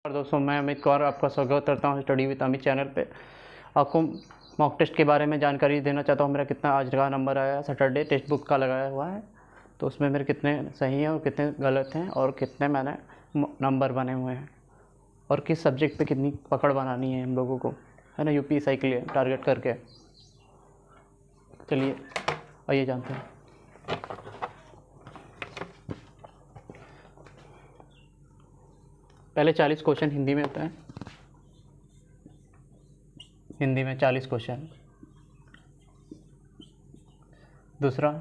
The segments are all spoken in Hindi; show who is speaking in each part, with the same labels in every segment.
Speaker 1: और दोस्तों, मैं अमित कौर आपका स्वागत करता हूं स्टडी विद अमित चैनल पे। आपको मॉक टेस्ट के बारे में जानकारी देना चाहता हूं। मेरा कितना आज का नंबर आया, सैटरडे टेक्स्ट बुक का लगाया हुआ है, तो उसमें मेरे कितने सही हैं और कितने गलत हैं और कितने मैंने नंबर बने हुए हैं और किस सब्जेक्ट पे कितनी पकड़ बनानी है हम लोगों को, है ना, यूपीएससी के लिए टारगेट करके। चलिए आइए जानते हैं। पहले 40 क्वेश्चन हिंदी में होते हैं, हिंदी में 40 क्वेश्चन। दूसरा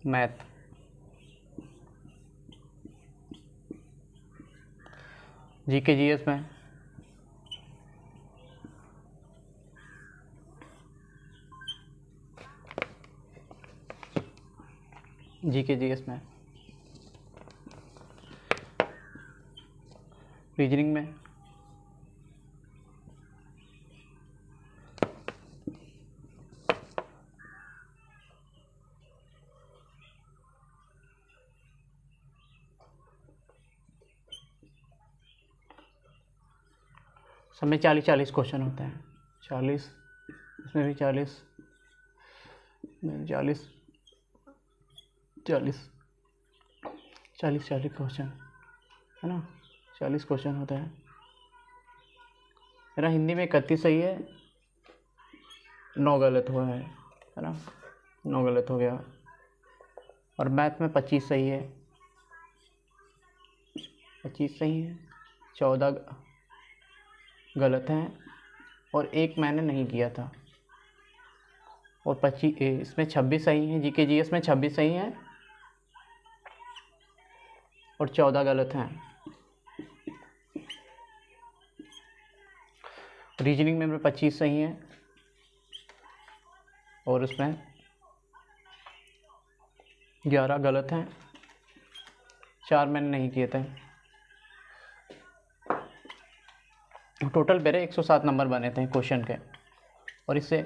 Speaker 1: मैथ, जीके जीएस में रीजनिंग में सब में 40 क्वेश्चन होते हैं। 40, इसमें भी 40 क्वेश्चन, है ना, 40 क्वेश्चन होते हैं। मेरा हिंदी में 31 सही है, 9 गलत हुआ है ना, 9 गलत हो गया। और मैथ में 25 सही है, 14 गलत हैं और एक मैंने नहीं किया था। और 25 इसमें 26 सही हैं, जीके जीएस में 26 सही हैं और 14 गलत हैं। रीजनिंग में 25 सही हैं और उसमें 11 गलत हैं, 4 मैंने नहीं किए थे। टोटल मेरे 107 नंबर बने थे क्वेश्चन के, और इससे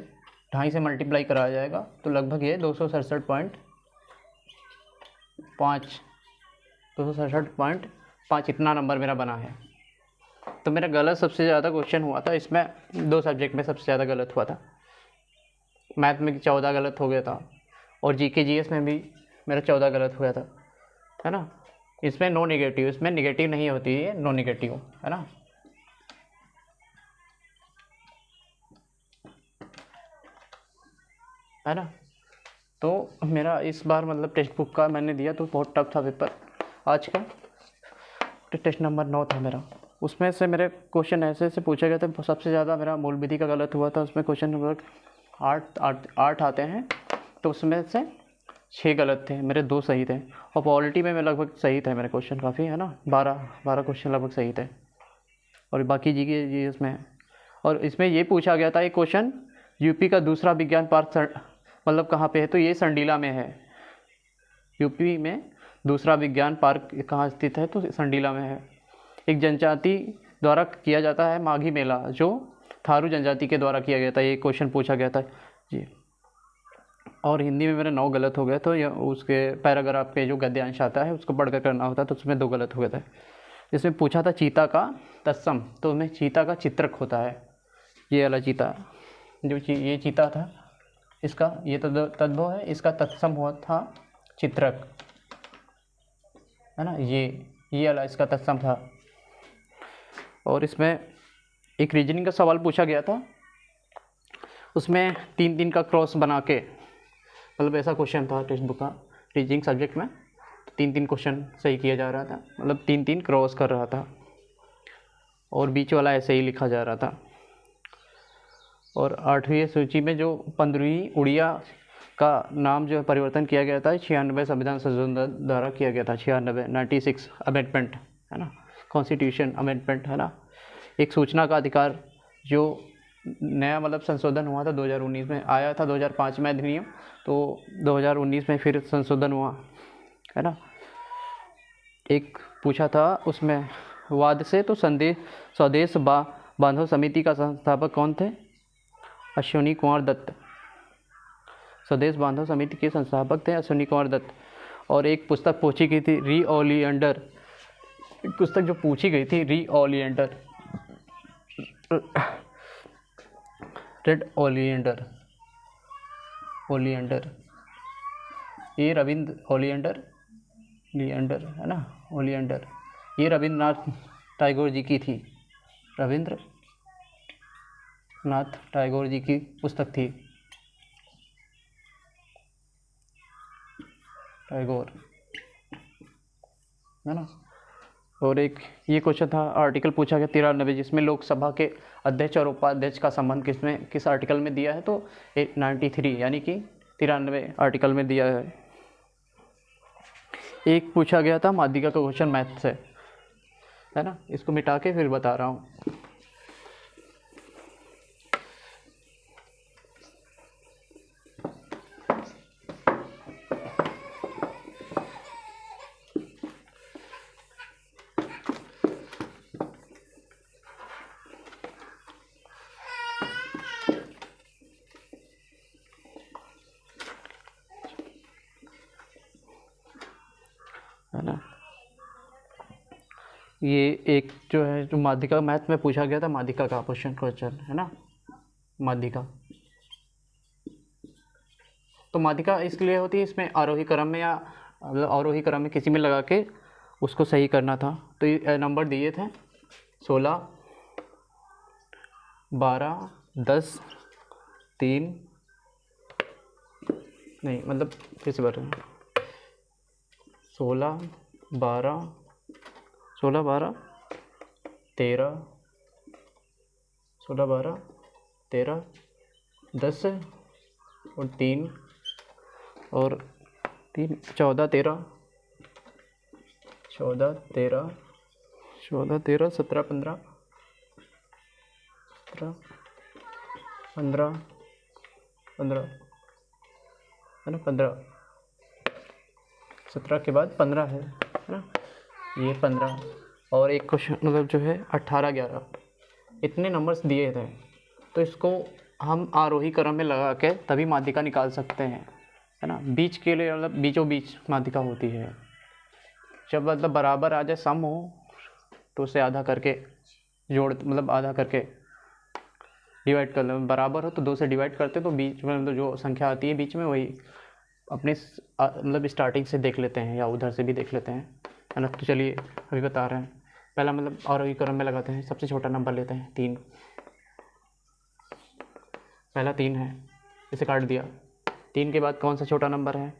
Speaker 1: 2.5 से मल्टीप्लाई कराया जाएगा तो लगभग ये 267.5 इतना नंबर मेरा बना है। तो मेरा गलत सबसे ज़्यादा क्वेश्चन हुआ था, इसमें 2 सब्जेक्ट में सबसे ज़्यादा गलत हुआ था। मैथ में 14 गलत हो गया था और जीके जीएस में भी मेरा 14 गलत हुआ था, है ना। इसमें नो नेगेटिव, इसमें नेगेटिव नहीं होती है, नो नेगेटिव, है ना। है ना। तो मेरा इस बार मतलब टेक्स्ट बुक का मैंने दिया तो बहुत टफ था पेपर आज का। टेस्ट नंबर 9 था मेरा, उसमें से मेरे क्वेश्चन ऐसे पूछे गए थे। सबसे ज़्यादा मेरा मूल विधि का गलत हुआ था, उसमें क्वेश्चन नंबर 8 आते हैं, तो उसमें से 6 गलत थे, मेरे 2 सही थे। और पॉलिटी में लगभग सही थे मेरे क्वेश्चन काफ़ी, है ना, 12 क्वेश्चन लगभग सही थे। और बाकी जी इसमें, और इसमें ये पूछा गया था एक क्वेश्चन, यूपी का दूसरा विज्ञान पार्क मतलब कहाँ पे है, तो ये संडीला में है। यूपी में दूसरा विज्ञान पार्क कहाँ स्थित है, तो संडीला में है। एक जनजाति द्वारा किया जाता है माघी मेला, जो थारू जनजाति के द्वारा किया गया था, ये क्वेश्चन पूछा गया था जी। और हिंदी में मेरे 9 गलत हो गए, तो ये उसके पैराग्राफ पे जो गद्यांश आता है उसको पढ़कर करना होता है, तो उसमें 2 गलत हो गए थे। इसमें पूछा था चीता का तत्सम, तो उसमें चीता का चित्रक होता है, ये वाला चीता, जो ये चीता था इसका ये तद्भव है, इसका तत्सम हुआ था चित्रक, है ना, ये वाला इसका तत्सम था। और इसमें एक रीजनिंग का सवाल पूछा गया था, उसमें 3 का क्रॉस बना के, मतलब ऐसा क्वेश्चन था टेक्स्ट बुक का रीजनिंग सब्जेक्ट में। 3 क्वेश्चन सही किया जा रहा था, मतलब 3 क्रॉस कर रहा था और बीच वाला ऐसे ही लिखा जा रहा था। और 8वीं सूची में जो 15वीं उड़िया का नाम जो है परिवर्तन किया गया था, 96 संविधान संशोधन द्वारा किया गया था। 96 अमेंडमेंट, है ना, कॉन्स्टिट्यूशन अमेंडमेंट, है ना। एक सूचना का अधिकार जो नया मतलब संशोधन हुआ था 2019 में, आया था 2005 में अधिनियम, तो 2019 में फिर संशोधन हुआ, है ना। एक पूछा था उसमें वाद से, तो स्वदेश बांधव समिति का संस्थापक कौन थे, अश्विनी कुमार दत्त। स्वदेश बांधव समिति के संस्थापक थे अश्विनी कुमार दत्त। और एक पुस्तक पूछी गई थी री ओलियंडर एक पुस्तक जो पूछी गई थी री ओलियंडर, रेड ओलियंडर, ओलियंडर, ये रविंद्र ओलियंडर, लियंडर है ना, ओलियंडर, ये रविंद्रनाथ टैगोर जी की थी, रविंद्रनाथ टैगोर जी की पुस्तक थी, टैगोर है ना। और एक ये क्वेश्चन था, आर्टिकल पूछा गया 93, जिसमें लोकसभा के अध्यक्ष और उपाध्यक्ष का संबंध किस आर्टिकल में दिया है, तो 93 यानी कि 93 आर्टिकल में दिया है। एक पूछा गया था माध्यिका का क्वेश्चन मैथ से, है ना, इसको मिटा के फिर बता रहा हूँ। है ना, ये एक जो है जो माध्यिका मैथ में पूछा गया था, माध्यिका का क्वेश्चन है ना, माध्यिका। तो माध्यिका इसलिए होती है, इसमें आरोही क्रम में या अवरोही क्रम में किसी में लगा के उसको सही करना था। तो ये नंबर दिए थे 16, 12, 10, 3, नहीं मतलब फिर से बात 16, 12, 13, 16, 12, 13, 10 और 3 और 3, 14, 13, 14, 13, 14, 13, 17, 15, 15, 15 है ना, 15, 17 के बाद 15 है ना, ये 15 और एक क्वेश्चन मतलब जो है 18, 11, इतने नंबर्स दिए थे। तो इसको हम आरोही क्रम में लगा के तभी माध्यिका निकाल सकते हैं, है ना। बीच के लिए मतलब बीचों बीच माध्यिका होती है, जब मतलब बराबर आ जाए, सम हो तो उसे आधा करके जोड़, मतलब आधा करके डिवाइड कर लें, बराबर हो तो 2 से डिवाइड करते तो बीच में मतलब जो संख्या आती है बीच में वही अपने मतलब स्टार्टिंग से देख लेते हैं या उधर से भी देख लेते हैं, है ना। तो चलिए अभी बता रहे हैं। पहला मतलब आरोही क्रम में लगाते हैं, सबसे छोटा नंबर लेते हैं 3, पहला 3 है, इसे काट दिया। 3 के बाद कौन सा छोटा नंबर है,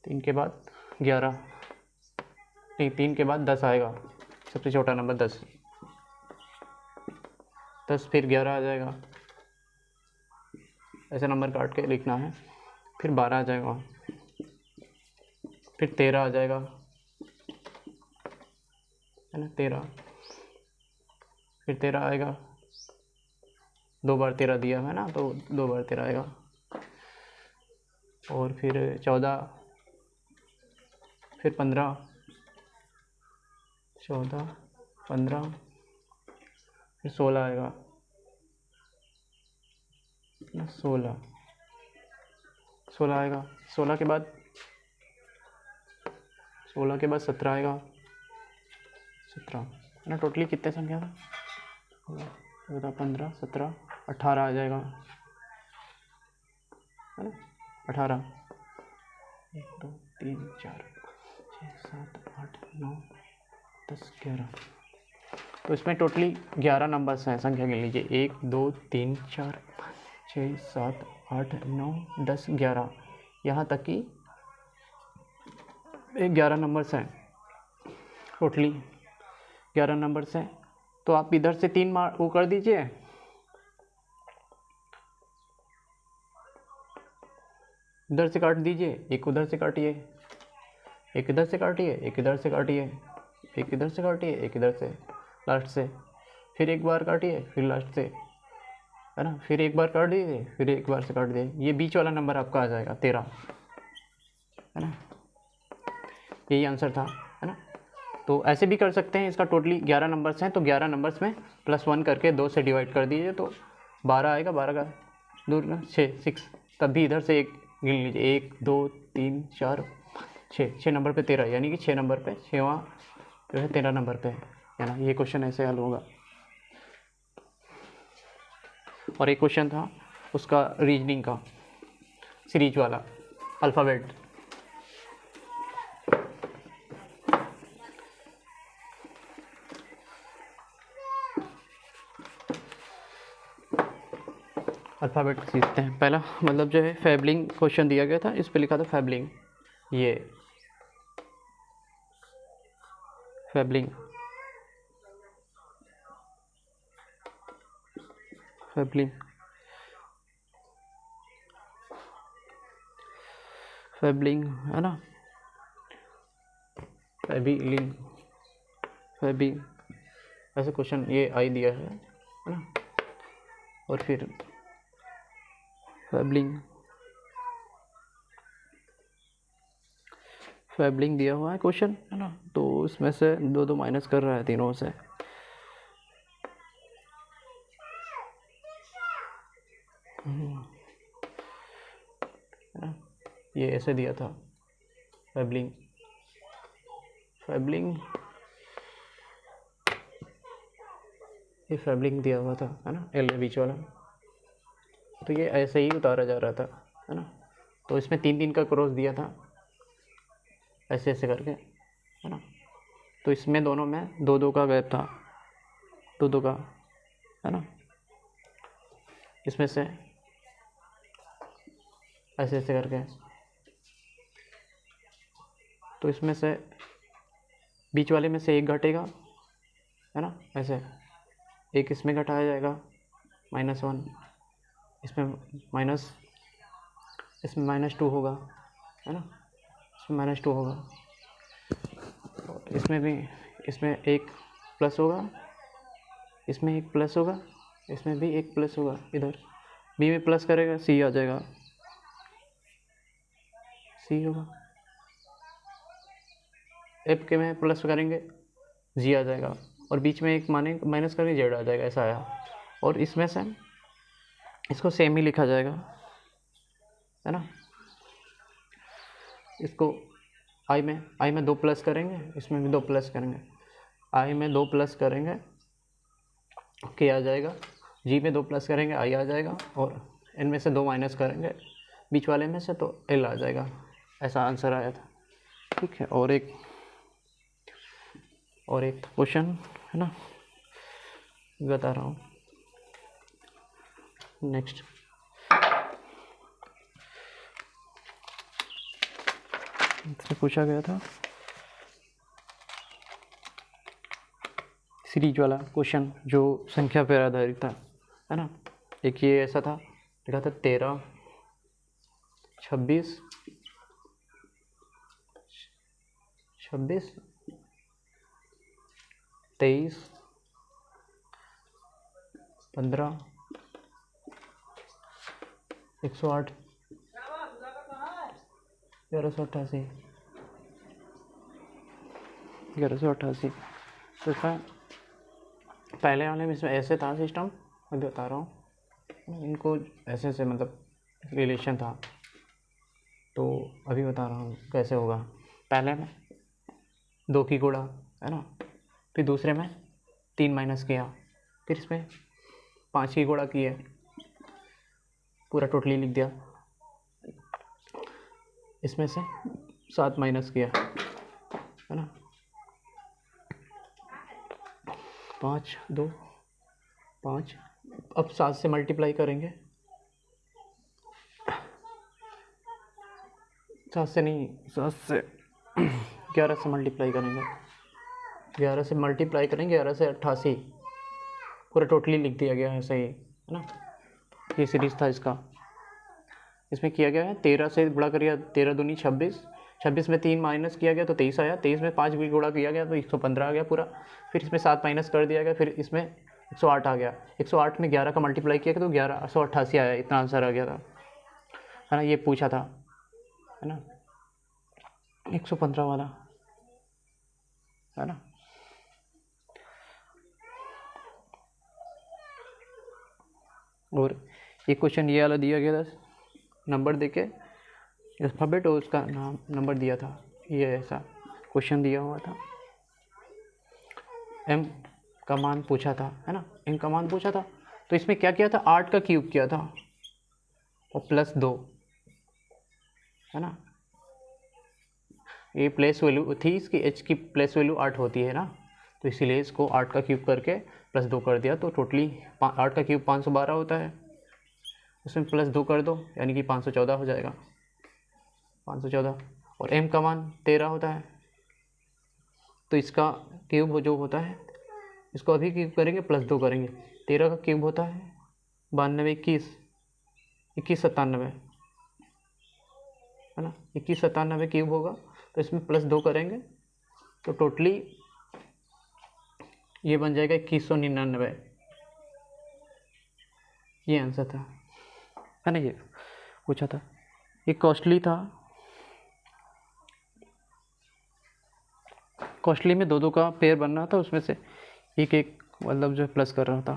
Speaker 1: 3 के बाद 11, नहीं 3 के बाद 10 आएगा, सबसे छोटा नंबर 10, 10 फिर 11 आ जाएगा, ऐसे नंबर काट के लिखना है। फिर 12 आ जाएगा, फिर 13 आ जाएगा, है ना, 13, फिर 13 आएगा, 2 बार 13 दिया है ना, तो 2 बार 13 आएगा। और फिर 14, फिर 15, 14, 15, फिर 16 आएगा, 16 आएगा, 16 के बाद 17 आएगा, 17 है ना। टोटली कितने संख्या था, 14, 15, 17, 18 आ जाएगा, है ना, 18, 1, 2, 3, 4, 6, 7, 8, 9, 10, 11। तो इसमें टोटली 11 नंबर्स हैं, संख्या गिन लीजिए, 1, 2, 3, 4, 5, 6, 7, 8, 9, 10, 11, यहाँ तक कि 11 नंबर्स हैं, टोटली 11 नंबर्स हैं। तो आप इधर से 3 वो कर दीजिए, इधर से काट दीजिए, एक उधर से काटिए, एक इधर से काटिए, एक इधर से काटिए, एक इधर से काटिए, एक इधर से लास्ट से, फिर एक बार काटिए, फिर लास्ट से, है ना, फिर एक बार काट दीजिए, फिर एक बार से काट दीजिए। ये बीच वाला नंबर आपका आ जाएगा 13, है ना, यही आंसर था, है ना। तो ऐसे भी कर सकते हैं, इसका टोटली 11 नंबर्स हैं, तो 11 नंबर्स में +1 करके 2 से डिवाइड कर दीजिए तो 12 आएगा, 12 का दूर ना 6, तब भी इधर से एक गिन लीजिए, 1, 2, 3, 4, 6 नंबर पे 13, यानी कि 6 नंबर पे 6वां जो है 13 नंबर पे है ना। ये क्वेश्चन ऐसे हल होगा। और एक क्वेश्चन था उसका रीजनिंग का, सीरीज वाला, अल्फ़ाबेट। अल्फ़ाबेट सीखते हैं। पहला मतलब जो है फैबलिंग क्वेश्चन दिया गया था, इस पे लिखा था फैबलिंग, ये फैबलिंग फैबलिंग फैबलिंग है ना, फैबिलिंग फैबी ऐसे क्वेश्चन ये आई दिया है ना। और फिर फैबलिंग फैबलिंग दिया हुआ है क्वेश्चन है ना। तो इसमें से दो दो माइनस कर रहा है तीनों से। ये ऐसे दिया था फैबलिंग फैबलिंग ये फैबलिंग दिया हुआ था है ना, एल बीच वाला। तो ये ऐसे ही उतारा जा रहा था है ना। तो इसमें 3 3 का क्रॉस दिया था ऐसे ऐसे करके है ना। तो इसमें दोनों में 2 2 का गैप था, 2 2 का है ना। इसमें से ऐसे ऐसे करके, तो इसमें से बीच वाले में से एक घटेगा है ना, ऐसे एक इसमें घटाया जाएगा -1, इसमें माइनस, इसमें -2 होगा है ना, इसमें -2 होगा। इसमें भी, इसमें एक प्लस होगा, इसमें एक प्लस होगा, इसमें भी एक प्लस होगा। इधर बी में प्लस करेगा सी आ जाएगा, सी होगा। एफ के में प्लस करेंगे जी आ जाएगा, और बीच में एक माने माइनस करेंगे जेड आ जाएगा, ऐसा आया। और इसमें से इसको सेम ही लिखा जाएगा है ना। इसको आई में 2 प्लस करेंगे, इसमें भी 2 प्लस करेंगे, आई में 2 प्लस करेंगे के आ जाएगा, जी में 2 प्लस करेंगे आई आ जाएगा, और एन में से 2 माइनस करेंगे बीच वाले में से तो एल आ जाएगा। ऐसा आंसर आया था, ठीक है। और एक क्वेश्चन है ना, बता रहा हूँ नेक्स्ट। इससे पूछा गया था सीरीज वाला क्वेश्चन जो संख्या पर आधारित था है ना। एक ये ऐसा था, लिखा था 13 26 23 15 108 1188 1188। तो इसका पहले वाले में इसमें ऐसे था सिस्टम, मैं बता रहा हूँ इनको ऐसे से, मतलब रिलेशन था। तो अभी बता रहा हूँ कैसे होगा। पहले में 2 की गुणा है ना, फिर दूसरे में 3 माइनस किया, फिर इसमें 5 की गुणा की है, पूरा टोटली लिख दिया। इसमें से 7 माइनस किया है ना, 5 2 5। अब 7 से मल्टीप्लाई करेंगे, 7 से नहीं, 7 से 11 से मल्टीप्लाई करेंगे, 11 से मल्टीप्लाई करेंगे, 11 से 88, पूरा टोटली लिख दिया गया है सही है ना। ये सीरीज था इसका। इसमें किया गया है 13 से गुणा करिए, 13 दूनी 26, 26 में 3 माइनस किया गया तो 23 आया, 23 में 5 भी गुणा किया गया तो 115 आ गया पूरा। फिर इसमें 7 माइनस कर दिया गया, फिर इसमें 108 आ गया। 108 में 11 का मल्टीप्लाई किया तो 1188 आया, इतना आंसर आ गया था है ना। ये पूछा था है ना, 115 वाला है ना। और ये क्वेश्चन ये वाला दिया गया था, नंबर देके अल्फ़ाबेट और उसका नाम नंबर दिया था, ये ऐसा क्वेश्चन दिया हुआ था एम का मान पूछा था, है ना, एम का मान पूछा था। तो इसमें क्या किया था, 8 का क्यूब किया था और +2, है ना। ये प्लेस वैल्यू थी इसकी, एच की प्लेस वैल्यू 8 होती है ना, तो इसीलिए इसको 8 का क्यूब करके +2 कर दिया। तो टोटली 8 का क्यूब 512 होता है, उसमें +2 कर दो यानी कि 514 हो जाएगा, 514। और एम का मान 13 होता है, तो इसका क्यूब जो होता है, इसको अभी क्यूब करेंगे +2 करेंगे, 13 का क्यूब होता है 92, 21 97, है ना, 21 97 क्यूब होगा। तो इसमें +2 करेंगे तो टोटली ये बन जाएगा 2199, ये आंसर था, है ना। ये पूछा था, ये कॉस्टली था, कॉस्टली में 2-2 का पेयर बन रहा था, उसमें से एक एक मतलब जो प्लस कर रहा था,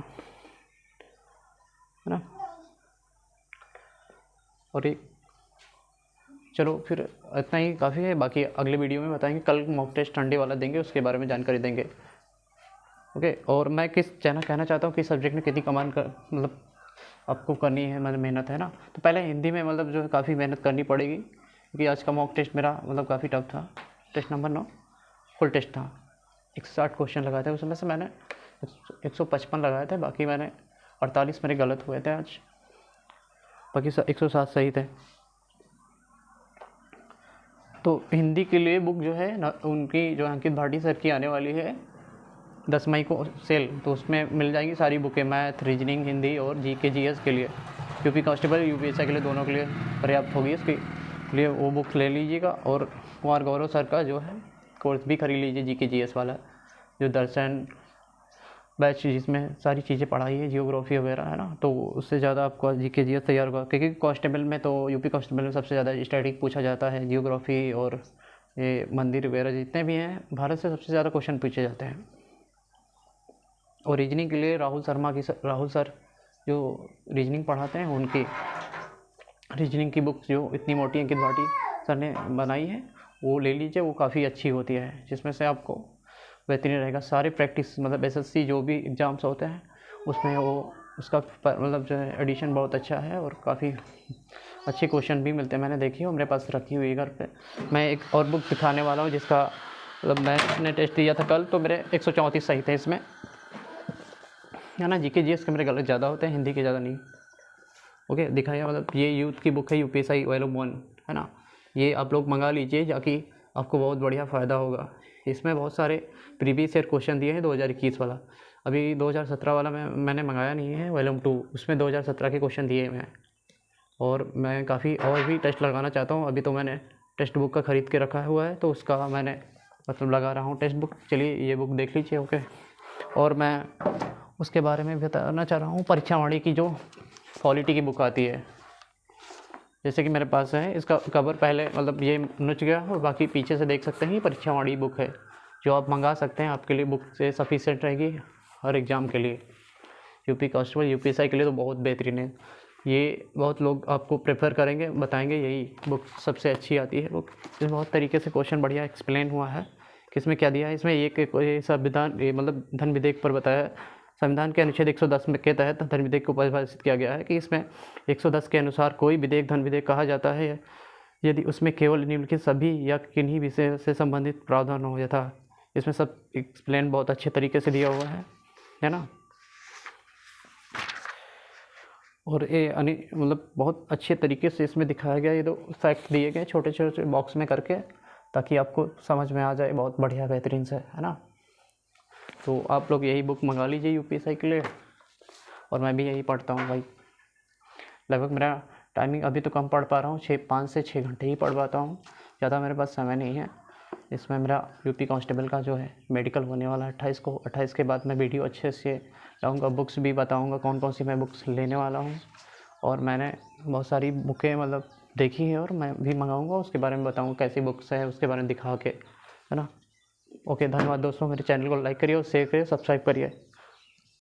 Speaker 1: है ना। और एक चलो फिर इतना ही काफ़ी है, बाकी अगले वीडियो में बताएंगे। कल मॉक टेस्ट संडे वाला देंगे, उसके बारे में जानकारी देंगे। ओके, और मैं कहना चाहता हूँ कि सब्जेक्ट में कितनी कमान कर मतलब आपको करनी है, मतलब मेहनत, है ना। तो पहले हिंदी में मतलब जो है काफ़ी मेहनत करनी पड़ेगी, क्योंकि आज का मॉक टेस्ट मेरा मतलब काफ़ी टफ था। टेस्ट नंबर 9 फुल टेस्ट था, 160 क्वेश्चन लगाए थे, उसमें से मैंने 155 लगाए थे, बाकी मैंने 48 मेरे गलत हुए थे आज, बाकी 107 सही थे। तो हिंदी के लिए बुक जो है ना, उनकी जो अंकित भाटी सर की आने वाली है 10 मई को सेल, तो उसमें मिल जाएंगी सारी बुकें, मैथ, रीजनिंग, हिंदी और जीके जीएस के लिए, यूपी कांस्टेबल यूपीएससी के लिए, दोनों के लिए पर्याप्त होगी। इसके लिए वो बुक ले लीजिएगा। और कुमार गौरव सर का जो है कोर्स भी खरीद लीजिए, जीके जीएस वाला, जो दर्शन बैच जिसमें सारी चीज़ें पढ़ाई है, जियोग्राफी वगैरह, है ना। तो उससे ज़्यादा आपको जीके जीएस तैयार होगा, क्योंकि कांस्टेबल में तो यूपी कांस्टेबल में सबसे ज़्यादा स्टैटिक पूछा जाता है, जियोग्राफी और ये मंदिर वगैरह जितने भी हैं भारत से सबसे ज़्यादा क्वेश्चन पूछे जाते हैं। और रीजनिंग के लिए राहुल सर जो रीजनिंग पढ़ाते हैं, उनकी रीजनिंग की बुक जो इतनी मोटी अंकित भाटी सर ने बनाई है, वो ले लीजिए, वो काफ़ी अच्छी होती है, जिसमें से आपको बेहतरीन रहेगा। सारे प्रैक्टिस मतलब एसएससी जो भी एग्ज़ाम्स होते हैं उसमें वो उसका मतलब जो है एडिशन बहुत अच्छा है, और काफ़ी अच्छे क्वेश्चन भी मिलते हैं, मैंने देखी है, मेरे पास रखी हुई है घर पे। मैं एक और बुक दिखाने वाला हूँ जिसका मतलब मैंने टेस्ट दिया था कल, तो मेरे 134 सही थे इसमें, है ना। जीके जीएस के मेरे गलत ज़्यादा होते हैं, हिंदी के ज़्यादा नहीं। ओके, दिखाया, मतलब ये यूथ की बुक है, यूपीएससी वॉल्यूम 1, है ना। ये आप लोग मंगा लीजिए, ताकि आपको बहुत बढ़िया फ़ायदा होगा। इसमें बहुत सारे प्रीवियस ईयर क्वेश्चन दिए हैं, 2021 वाला, अभी 2017 वाला मैंने मंगाया नहीं है, वॉल्यूम 2, उसमें 2017 के क्वेश्चन दिए हैं। और मैं काफ़ी और भी टेस्ट लगाना चाहता हूँ, अभी तो मैंने टेक्स्ट बुक का ख़रीद के रखा हुआ है, तो उसका मैंने मतलब लगा रहा हूँ टेक्स्ट बुक। चलिए ये बुक देख लीजिए। ओके, और मैं उसके बारे में बताना चाह रहा हूँ, परीक्षावाणी की जो क्वालिटी की बुक आती है, जैसे कि मेरे पास है, इसका कवर पहले मतलब ये नुच गया, और बाकी पीछे से देख सकते हैं, परीक्षावाणी बुक है, जो आप मंगा सकते हैं, आपके लिए बुक से सफिशिएंट रहेगी हर एग्ज़ाम के लिए। यूपी कांस्टेबल यूपीएससी के लिए तो बहुत बेहतरीन है, ये बहुत लोग आपको प्रेफर करेंगे, बताएंगे यही बुक सबसे अच्छी आती है बुक। इसमें बहुत तरीके से क्वेश्चन बढ़िया एक्सप्लेन हुआ है, किसमें क्या दिया है। इसमें ये संविधान, ये मतलब धन विधेयक पर बताया है, संविधान के अनुच्छेद 110 के तहत धन विधेयक को परिभाषित किया गया है कि इसमें 110 के अनुसार कोई विधेयक धन विधेयक कहा जाता है यदि उसमें केवल निम्नलिखित सभी या किन्हीं विषय से संबंधित प्रावधान हो। यथा इसमें सब एक्सप्लेन बहुत अच्छे तरीके से दिया हुआ है ना। और ये मतलब बहुत अच्छे तरीके से इसमें दिखाया गया, ये दो फैक्ट दिए गए छोटे छोटे बॉक्स में करके, ताकि आपको समझ में आ जाए बहुत बढ़िया बेहतरीन से, है ना। तो आप लोग यही बुक मंगा लीजिए यूपीएससी के लिए, और मैं भी यही पढ़ता हूँ भाई। लगभग मेरा टाइमिंग अभी तो कम पढ़ पा रहा हूँ, 5 से 6 घंटे ही पढ़ पाता हूँ, ज़्यादा मेरे पास समय नहीं है। इसमें मेरा यूपी कांस्टेबल का जो है मेडिकल होने वाला है 28 को, 28 के बाद मैं वीडियो अच्छे से लाऊंगा, बुक्स भी बताऊंगा कौन कौन सी मैं बुक्स लेने वाला हूँ। और मैंने बहुत सारी बुकें मतलब देखी है, और मैं भी मंगाऊंगा, उसके बारे में बताऊंगा कैसी बुक्स है, उसके बारे में दिखा के, है ना। ओके, धन्यवाद दोस्तों, मेरे चैनल को लाइक करिए और शेयर करिए, सब्सक्राइब करिए।